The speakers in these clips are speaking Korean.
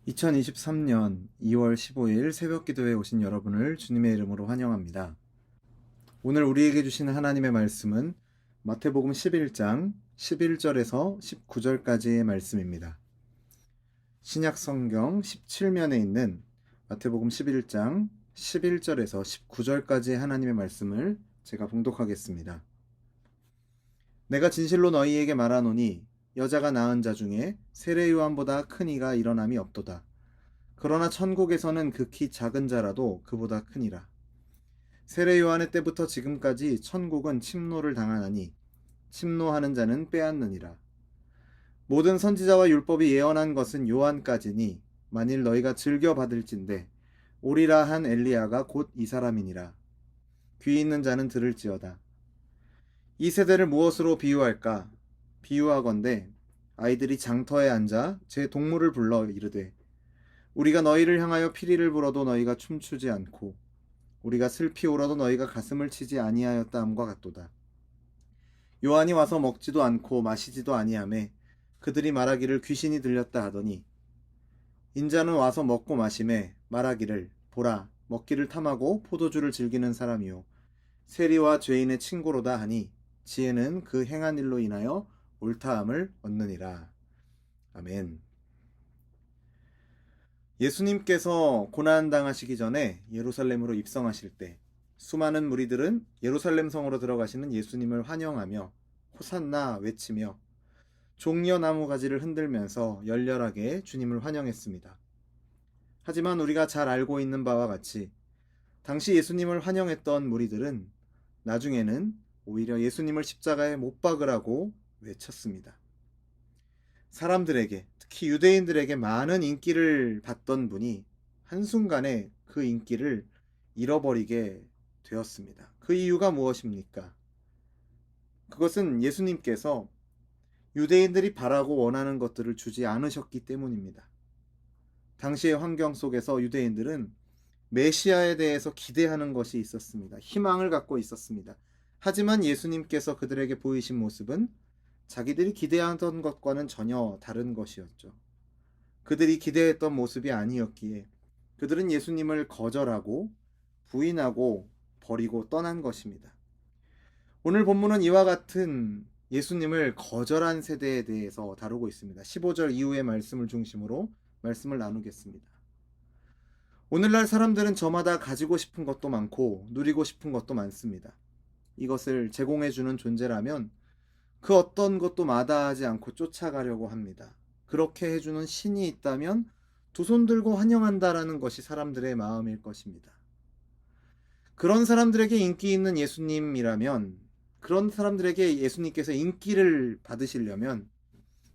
2023년 2월 15일 새벽 기도에 오신 여러분을 주님의 이름으로 환영합니다. 오늘 우리에게 주시는 하나님의 말씀은 마태복음 11장 11절에서 19절까지의 말씀입니다. 신약 성경 17면에 있는 마태복음 11장 11절에서 19절까지의 하나님의 말씀을 제가 봉독하겠습니다. 내가 진실로 너희에게 말하노니 여자가 낳은 자 중에 세례 요한보다 큰 이가 일어남이 없도다. 그러나 천국에서는 극히 작은 자라도 그보다 크니라. 세례 요한의 때부터 지금까지 천국은 침노를 당하나니 침노하는 자는 빼앗느니라. 모든 선지자와 율법이 예언한 것은 요한까지니 만일 너희가 즐겨 받을진대 오리라 한 엘리야가 곧 이 사람이니라. 귀 있는 자는 들을지어다. 이 세대를 무엇으로 비유할까? 비유하건대 아이들이 장터에 앉아 제 동물을 불러 이르되 우리가 너희를 향하여 피리를 불어도 너희가 춤추지 않고 우리가 슬피 울어도 너희가 가슴을 치지 아니하였다 함과 같도다. 요한이 와서 먹지도 않고 마시지도 아니하매 그들이 말하기를 귀신이 들렸다 하더니 인자는 와서 먹고 마시매 말하기를 보라 먹기를 탐하고 포도주를 즐기는 사람이요 세리와 죄인의 친구로다 하니 지혜는 그 행한 일로 인하여 옳다함을 얻느니라. 아멘. 예수님께서 고난당하시기 전에 예루살렘으로 입성하실 때 수많은 무리들은 예루살렘 성으로 들어가시는 예수님을 환영하며 호산나 외치며 종려나무 가지를 흔들면서 열렬하게 주님을 환영했습니다. 하지만 우리가 잘 알고 있는 바와 같이 당시 예수님을 환영했던 무리들은 나중에는 오히려 예수님을 십자가에 못 박으라고 외쳤습니다. 사람들에게, 특히 유대인들에게 많은 인기를 받던 분이 한순간에 그 인기를 잃어버리게 되었습니다. 그 이유가 무엇입니까? 그것은 예수님께서 유대인들이 바라고 원하는 것들을 주지 않으셨기 때문입니다. 당시의 환경 속에서 유대인들은 메시아에 대해서 기대하는 것이 있었습니다. 희망을 갖고 있었습니다. 하지만 예수님께서 그들에게 보이신 모습은 자기들이 기대하던 것과는 전혀 다른 것이었죠. 그들이 기대했던 모습이 아니었기에 그들은 예수님을 거절하고 부인하고 버리고 떠난 것입니다. 오늘 본문은 이와 같은 예수님을 거절한 세대에 대해서 다루고 있습니다. 15절 이후의 말씀을 중심으로 말씀을 나누겠습니다. 오늘날 사람들은 저마다 가지고 싶은 것도 많고 누리고 싶은 것도 많습니다. 이것을 제공해주는 존재라면 그 어떤 것도 마다하지 않고 쫓아가려고 합니다. 그렇게 해주는 신이 있다면 두 손 들고 환영한다라는 것이 사람들의 마음일 것입니다. 그런 사람들에게 인기 있는 예수님이라면, 그런 사람들에게 예수님께서 인기를 받으시려면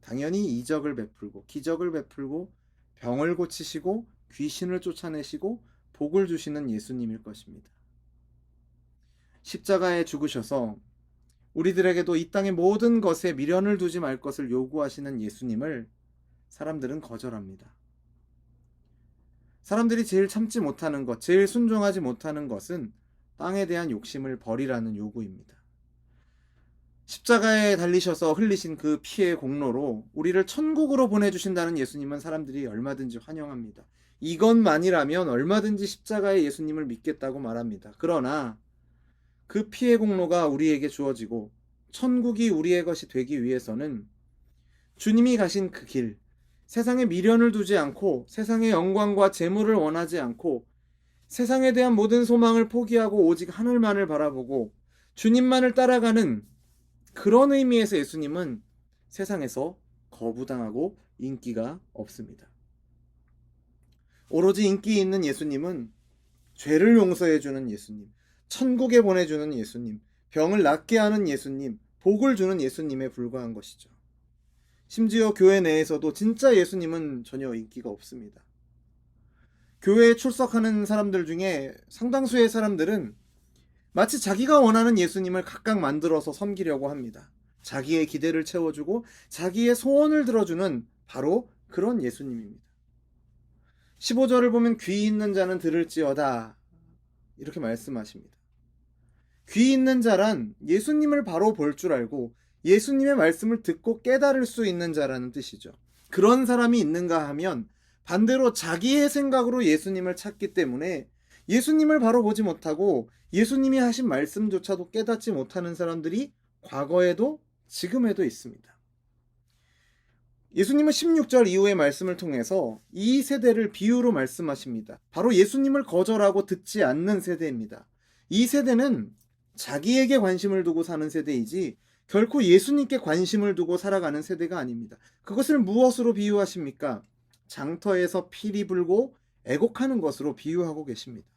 당연히 이적을 베풀고 기적을 베풀고 병을 고치시고 귀신을 쫓아내시고 복을 주시는 예수님일 것입니다. 십자가에 죽으셔서 우리들에게도 이 땅의 모든 것에 미련을 두지 말 것을 요구하시는 예수님을 사람들은 거절합니다. 사람들이 제일 참지 못하는 것, 제일 순종하지 못하는 것은 땅에 대한 욕심을 버리라는 요구입니다. 십자가에 달리셔서 흘리신 그 피의 공로로 우리를 천국으로 보내주신다는 예수님은 사람들이 얼마든지 환영합니다. 이것만이라면 얼마든지 십자가의 예수님을 믿겠다고 말합니다. 그러나 그 피의 공로가 우리에게 주어지고 천국이 우리의 것이 되기 위해서는 주님이 가신 그 길, 세상에 미련을 두지 않고 세상의 영광과 재물을 원하지 않고 세상에 대한 모든 소망을 포기하고 오직 하늘만을 바라보고 주님만을 따라가는 그런 의미에서 예수님은 세상에서 거부당하고 인기가 없습니다. 오로지 인기 있는 예수님은 죄를 용서해주는 예수님, 천국에 보내주는 예수님, 병을 낫게 하는 예수님, 복을 주는 예수님에 불과한 것이죠. 심지어 교회 내에서도 진짜 예수님은 전혀 인기가 없습니다. 교회에 출석하는 사람들 중에 상당수의 사람들은 마치 자기가 원하는 예수님을 각각 만들어서 섬기려고 합니다. 자기의 기대를 채워주고 자기의 소원을 들어주는 바로 그런 예수님입니다. 15절을 보면 귀 있는 자는 들을지어다 이렇게 말씀하십니다. 귀 있는 자란 예수님을 바로 볼 줄 알고 예수님의 말씀을 듣고 깨달을 수 있는 자라는 뜻이죠. 그런 사람이 있는가 하면 반대로 자기의 생각으로 예수님을 찾기 때문에 예수님을 바로 보지 못하고 예수님이 하신 말씀조차도 깨닫지 못하는 사람들이 과거에도 지금에도 있습니다. 예수님은 16절 이후의 말씀을 통해서 이 세대를 비유로 말씀하십니다. 바로 예수님을 거절하고 듣지 않는 세대입니다. 이 세대는 자기에게 관심을 두고 사는 세대이지 결코 예수님께 관심을 두고 살아가는 세대가 아닙니다. 그것을 무엇으로 비유하십니까? 장터에서 피리 불고 애곡하는 것으로 비유하고 계십니다.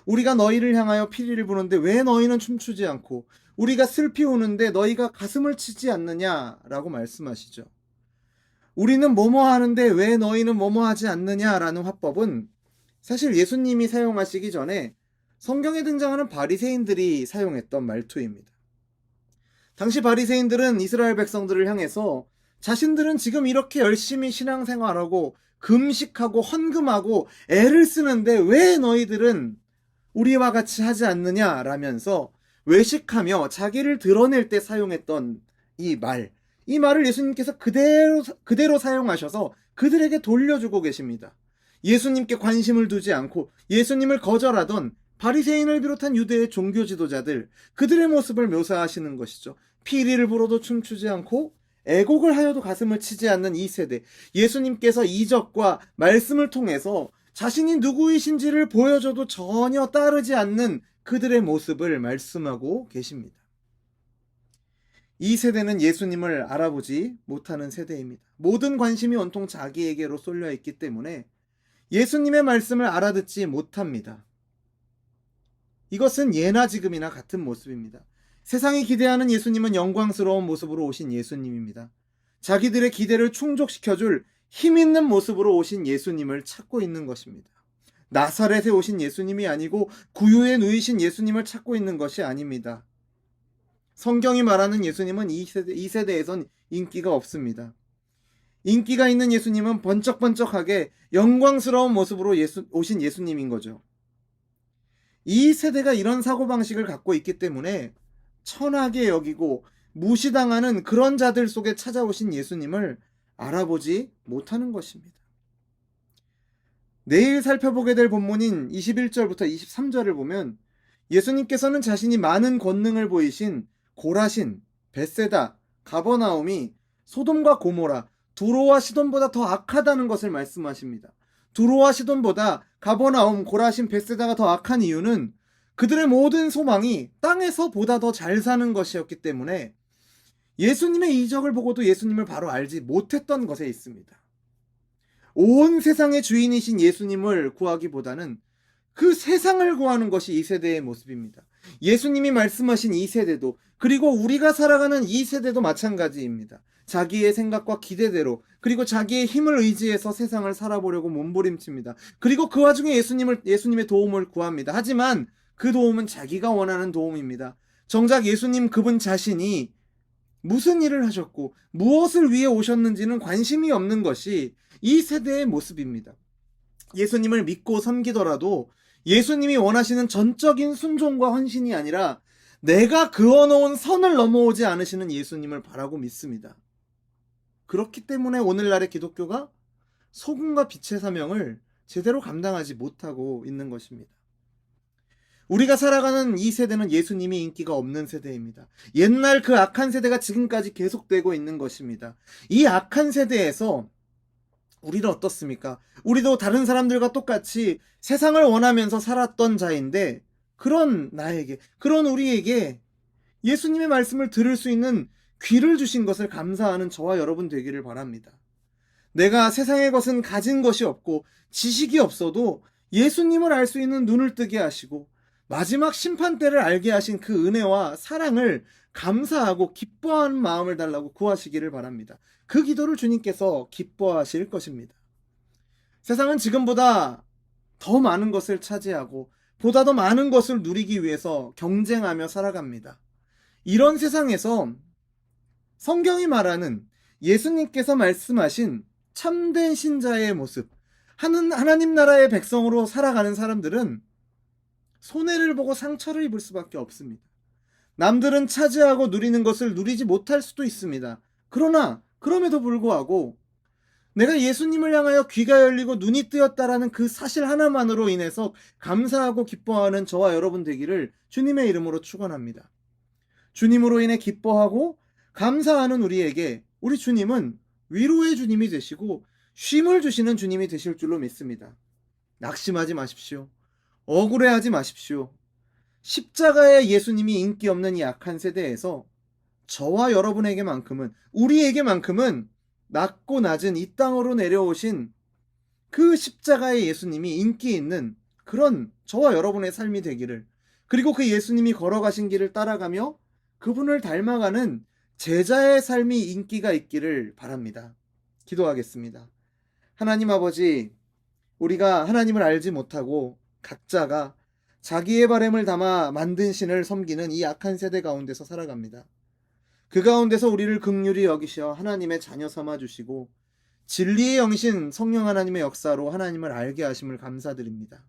우리가 너희를 향하여 피리를 부는데 왜 너희는 춤추지 않고 우리가 슬피 우는데 너희가 가슴을 치지 않느냐라고 말씀하시죠. 우리는 뭐뭐 하는데 왜 너희는 뭐뭐 하지 않느냐라는 화법은 사실 예수님이 사용하시기 전에 성경에 등장하는 바리새인들이 사용했던 말투입니다. 당시 바리새인들은 이스라엘 백성들을 향해서 자신들은 지금 이렇게 열심히 신앙생활하고 금식하고 헌금하고 애를 쓰는데 왜 너희들은 우리와 같이 하지 않느냐라면서 외식하며 자기를 드러낼 때 사용했던 이 말을 예수님께서 그대로 사용하셔서 그들에게 돌려주고 계십니다. 예수님께 관심을 두지 않고 예수님을 거절하던 바리새인을 비롯한 유대의 종교 지도자들, 그들의 모습을 묘사하시는 것이죠. 피리를 불어도 춤추지 않고 애곡을 하여도 가슴을 치지 않는 이 세대, 예수님께서 이적과 말씀을 통해서 자신이 누구이신지를 보여줘도 전혀 따르지 않는 그들의 모습을 말씀하고 계십니다. 이 세대는 예수님을 알아보지 못하는 세대입니다. 모든 관심이 온통 자기에게로 쏠려 있기 때문에 예수님의 말씀을 알아듣지 못합니다. 이것은 예나 지금이나 같은 모습입니다. 세상이 기대하는 예수님은 영광스러운 모습으로 오신 예수님입니다. 자기들의 기대를 충족시켜줄 힘있는 모습으로 오신 예수님을 찾고 있는 것입니다. 나사렛에 오신 예수님이 아니고 구유에 누이신 예수님을 찾고 있는 것이 아닙니다. 성경이 말하는 예수님은 이 세대에선 인기가 없습니다. 인기가 있는 예수님은 번쩍번쩍하게 영광스러운 모습으로 오신 예수님인 거죠. 이 세대가 이런 사고방식을 갖고 있기 때문에 천하게 여기고 무시당하는 그런 자들 속에 찾아오신 예수님을 알아보지 못하는 것입니다. 내일 살펴보게 될 본문인 21절부터 23절을 보면 예수님께서는 자신이 많은 권능을 보이신 고라신, 벳세다, 가버나움이 소돔과 고모라, 두로와 시돈보다 더 악하다는 것을 말씀하십니다. 두로와 시돈보다 가버나움, 고라신, 벳세다가 더 악한 이유는 그들의 모든 소망이 땅에서 보다 더 잘 사는 것이었기 때문에 예수님의 이적을 보고도 예수님을 바로 알지 못했던 것에 있습니다. 온 세상의 주인이신 예수님을 구하기보다는 그 세상을 구하는 것이 이 세대의 모습입니다. 예수님이 말씀하신 이 세대도, 그리고 우리가 살아가는 이 세대도 마찬가지입니다. 자기의 생각과 기대대로, 그리고 자기의 힘을 의지해서 세상을 살아보려고 몸부림칩니다. 그리고 그 와중에 예수님의 도움을 구합니다. 하지만 그 도움은 자기가 원하는 도움입니다. 정작 예수님 그분 자신이 무슨 일을 하셨고 무엇을 위해 오셨는지는 관심이 없는 것이 이 세대의 모습입니다. 예수님을 믿고 섬기더라도 예수님이 원하시는 전적인 순종과 헌신이 아니라 내가 그어놓은 선을 넘어오지 않으시는 예수님을 바라고 믿습니다. 그렇기 때문에 오늘날의 기독교가 소금과 빛의 사명을 제대로 감당하지 못하고 있는 것입니다. 우리가 살아가는 이 세대는 예수님이 인기가 없는 세대입니다. 옛날 그 악한 세대가 지금까지 계속되고 있는 것입니다. 이 악한 세대에서 우리는 어떻습니까? 우리도 다른 사람들과 똑같이 세상을 원하면서 살았던 자인데 그런 나에게, 그런 우리에게 예수님의 말씀을 들을 수 있는 귀를 주신 것을 감사하는 저와 여러분 되기를 바랍니다. 내가 세상의 것은 가진 것이 없고 지식이 없어도 예수님을 알 수 있는 눈을 뜨게 하시고 마지막 심판 때를 알게 하신 그 은혜와 사랑을 감사하고 기뻐하는 마음을 달라고 구하시기를 바랍니다. 그 기도를 주님께서 기뻐하실 것입니다. 세상은 지금보다 더 많은 것을 차지하고 보다 더 많은 것을 누리기 위해서 경쟁하며 살아갑니다. 이런 세상에서 성경이 말하는 예수님께서 말씀하신 참된 신자의 모습, 하나님 나라의 백성으로 살아가는 사람들은 손해를 보고 상처를 입을 수밖에 없습니다. 남들은 차지하고 누리는 것을 누리지 못할 수도 있습니다. 그러나 그럼에도 불구하고 내가 예수님을 향하여 귀가 열리고 눈이 뜨였다라는 그 사실 하나만으로 인해서 감사하고 기뻐하는 저와 여러분 되기를 주님의 이름으로 축원합니다. 주님으로 인해 기뻐하고 감사하는 우리에게 우리 주님은 위로의 주님이 되시고 쉼을 주시는 주님이 되실 줄로 믿습니다. 낙심하지 마십시오. 억울해하지 마십시오. 십자가의 예수님이 인기 없는 이 악한 세대에서 저와 여러분에게만큼은, 우리에게만큼은 낮고 낮은 이 땅으로 내려오신 그 십자가의 예수님이 인기 있는 그런 저와 여러분의 삶이 되기를, 그리고 그 예수님이 걸어가신 길을 따라가며 그분을 닮아가는 제자의 삶이 인기가 있기를 바랍니다. 기도하겠습니다. 하나님 아버지, 우리가 하나님을 알지 못하고 각자가 자기의 바램을 담아 만든 신을 섬기는 이 악한 세대 가운데서 살아갑니다. 그 가운데서 우리를 긍휼히 여기셔 하나님의 자녀 삼아 주시고 진리의 영이신 성령 하나님의 역사로 하나님을 알게 하심을 감사드립니다.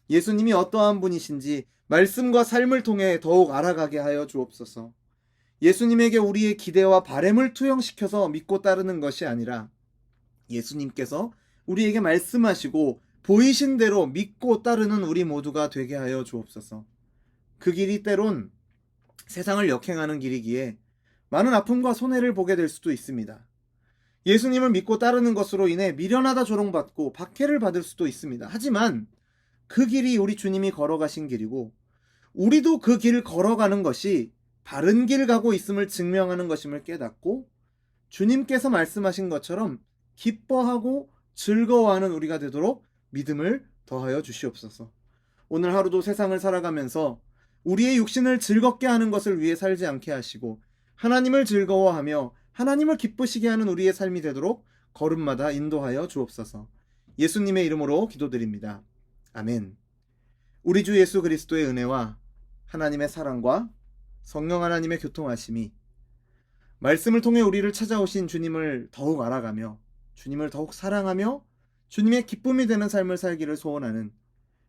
예수님이 어떠한 분이신지 말씀과 삶을 통해 더욱 알아가게 하여 주옵소서. 예수님에게 우리의 기대와 바램을 투영시켜서 믿고 따르는 것이 아니라 예수님께서 우리에게 말씀하시고 보이신 대로 믿고 따르는 우리 모두가 되게 하여 주옵소서. 그 길이 때론 세상을 역행하는 길이기에 많은 아픔과 손해를 보게 될 수도 있습니다. 예수님을 믿고 따르는 것으로 인해 미련하다 조롱받고 박해를 받을 수도 있습니다. 하지만 그 길이 우리 주님이 걸어가신 길이고 우리도 그 길을 걸어가는 것이 바른 길 가고 있음을 증명하는 것임을 깨닫고 주님께서 말씀하신 것처럼 기뻐하고 즐거워하는 우리가 되도록 믿음을 더하여 주시옵소서. 오늘 하루도 세상을 살아가면서 우리의 육신을 즐겁게 하는 것을 위해 살지 않게 하시고 하나님을 즐거워하며 하나님을 기쁘시게 하는 우리의 삶이 되도록 걸음마다 인도하여 주옵소서. 예수님의 이름으로 기도드립니다. 아멘. 우리 주 예수 그리스도의 은혜와 하나님의 사랑과 성령 하나님의 교통하심이 말씀을 통해 우리를 찾아오신 주님을 더욱 알아가며 주님을 더욱 사랑하며 주님의 기쁨이 되는 삶을 살기를 소원하는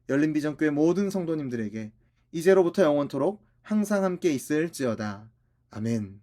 열린비전교회 모든 성도님들에게 이제로부터 영원토록 항상 함께 있을지어다. 아멘.